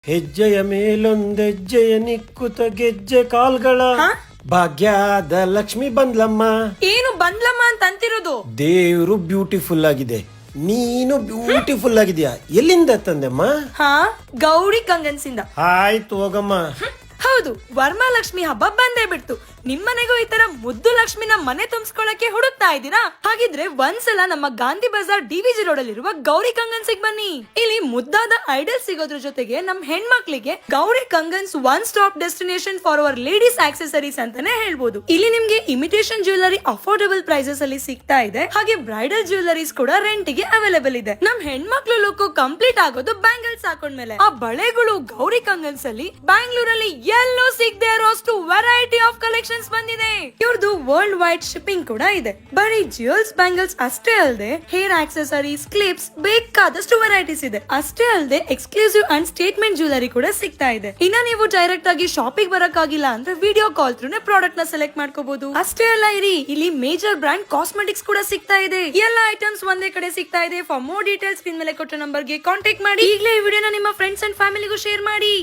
ಹೆಜ್ಜೆಯ ಮೇಲೊಂದೆಜ್ಜೆಯ ನಿಕ್ಕುತ ಗೆಜ್ಜೆ ಕಾಲ್ಗಳ ಭಾಗ್ಯದ ಲಕ್ಷ್ಮಿ ಬಂದ್ಲಮ್ಮ. ಏನು ಬಂದ್ಲಮ್ಮ ಅಂತ ಅಂತಿರೋದು? ದೇವ್ರು ಬ್ಯೂಟಿಫುಲ್ ಆಗಿದೆ, ನೀನು ಬ್ಯೂಟಿಫುಲ್ ಆಗಿದ್ಯಾ. ಎಲ್ಲಿಂದ ತಂದೆಮ್ಮ? ಗೌರಿ ಕಂಗನ್ಸಿಂದ. ಆಯ್ತು ಹೋಗಮ್ಮ. ಹೌದು, ವರಮಹಾಲಕ್ಷ್ಮಿ ಹಬ್ಬ ಬಂದೇ ಬಿಡ್ತು. ನಿಮ್ಮನೆಗೂ ಈ ತರ ಮುದ್ದು ಲಕ್ಷ್ಮಿನ ಮನೆ ತುಂಬಿಸ್ಕೊಳಕ್ಕೆ ಹುಡುಕ್ತಾ ಇದ್ದೀರಾ? ಹಾಗಿದ್ರೆ ಒಂದ್ಸಲ ನಮ್ಮ ಗಾಂಧಿ ಬಜಾರ್ ಡಿವಿಜಿ ರೋಡ್ ಅಲ್ಲಿರುವ ಗೌರಿ ಕಂಗನ್ಸಿಗೆ ಬನ್ನಿ. ಇಲ್ಲಿ ಮುದ್ದಾದ ಐಡಲ್ ಸಿಗೋದ್ರ ಜೊತೆಗೆ ನಮ್ ಹೆಣ್ಮಕ್ಳಿಗೆ Gowri Kangans one stop destination for our ladies accessories ಅಂತಾನೆ ಹೇಳ್ಬೋದು. ಇಲ್ಲಿ ನಿಮ್ಗೆ ಇಮಿಟೇಷನ್ ಜ್ಯುವೆಲರಿ ಅಫೋರ್ಡಬಲ್ ಪ್ರೈಸಸ್ ಅಲ್ಲಿ ಸಿಗ್ತಾ ಇದೆ. ಹಾಗೆ ಬ್ರೈಡಲ್ ಜ್ಯುವೆಲರೀಸ್ ಕೂಡ ರೆಂಟ್ ಗೆ ಅವೈಲೇಬಲ್ ಇದೆ. ನಮ್ ಹೆಣ್ಮಕ್ಳು ಲುಕ್ ಕಂಪ್ಲೀಟ್ ಆಗೋದು ಬ್ಯಾಂಗಲ್ಸ್ ಹಾಕೊಂಡ್ಮೇಲೆ. ಆ ಬಳೆಗಳು ಗೌರಿ ಕಂಗನ್ಸ್ ಅಲ್ಲಿ ಬ್ಯಾಂಗ್ಳೂರಲ್ಲಿ ಎಲ್ಲೂ ಸಿಗದೆ ಇರೋಷ್ಟು ವೆರೈಟಿ ಆಫ್ ಕಲೆಕ್ಷನ್ಸ್ ಬಂದಿದೆ. ಇವ್ರದ್ದು ವರ್ಲ್ಡ್ ವೈಡ್ ಶಿಪ್ಪಿಂಗ್ ಕೂಡ ಇದೆ. ಬರೀ ಜ್ಯುವೆಲ್ಸ್ ಬ್ಯಾಂಗಲ್ಸ್ ಅಷ್ಟೇ ಅಲ್ಲದೆ ಹೇರ್ ಆಕ್ಸೆಸರೀಸ್, ಕ್ಲಿಪ್ಸ್, ಬೇಕಾದಷ್ಟು ವೆರೈಟೀಸ್ ಇದೆ. ಅಷ್ಟೇ ಅಲ್ಲದೆ ಎಕ್ಸ್ಕ್ಲೂಸಿವ್ ಅಂಡ್ ಸ್ಟೇಟ್ಮೆಂಟ್ ಜ್ಯುವೆಲರಿ ಕೂಡ ಸಿಗ್ತಾ ಇದೆ. ಇನ್ನ ನೀವು ಡೈರೆಕ್ಟ್ ಆಗಿ ಶಾಪಿಂಗ್ ಬರಕ್ಕಾಗಿಲ್ಲ ಅಂದ್ರೆ ವಿಡಿಯೋ ಕಾಲ್ ಥ್ರೂನೇ ಪ್ರಾಡಕ್ಟ್ ನ ಸೆಲೆಕ್ಟ್ ಮಾಡ್ಕೋಬಹುದು. ಅಷ್ಟೇ ಅಲ್ಲ, ಇಲ್ಲಿ ಮೇಜರ್ ಬ್ರಾಂಡ್ ಕಾಸ್ಮೆಟಿಕ್ಸ್ ಕೂಡ ಸಿಗ್ತಾ ಇದೆ. ಎಲ್ಲ ಐಟಮ್ಸ್ ಒಂದೇ ಕಡೆ ಸಿಗ್ತಾ ಇದೆ. ಫಾರ್ ಮೋರ್ ಡೀಟೇಲ್ಸ್ ಸ್ಕ್ರೀನ್ ಮೇಲೆ ಕೊಟ್ಟ ನಂಬರ್ ಗೆ ಕಾಂಟ್ಯಾಕ್ಟ್ ಮಾಡಿ. ಈಗಲೇ ಈ ವಿಡಿಯೋನ ನಿಮ್ಮ ಫ್ರೆಂಡ್ಸ್ ಅಂಡ್ ಫ್ಯಾಮಿಲಿಗೂ ಶೇರ್ ಮಾಡಿ.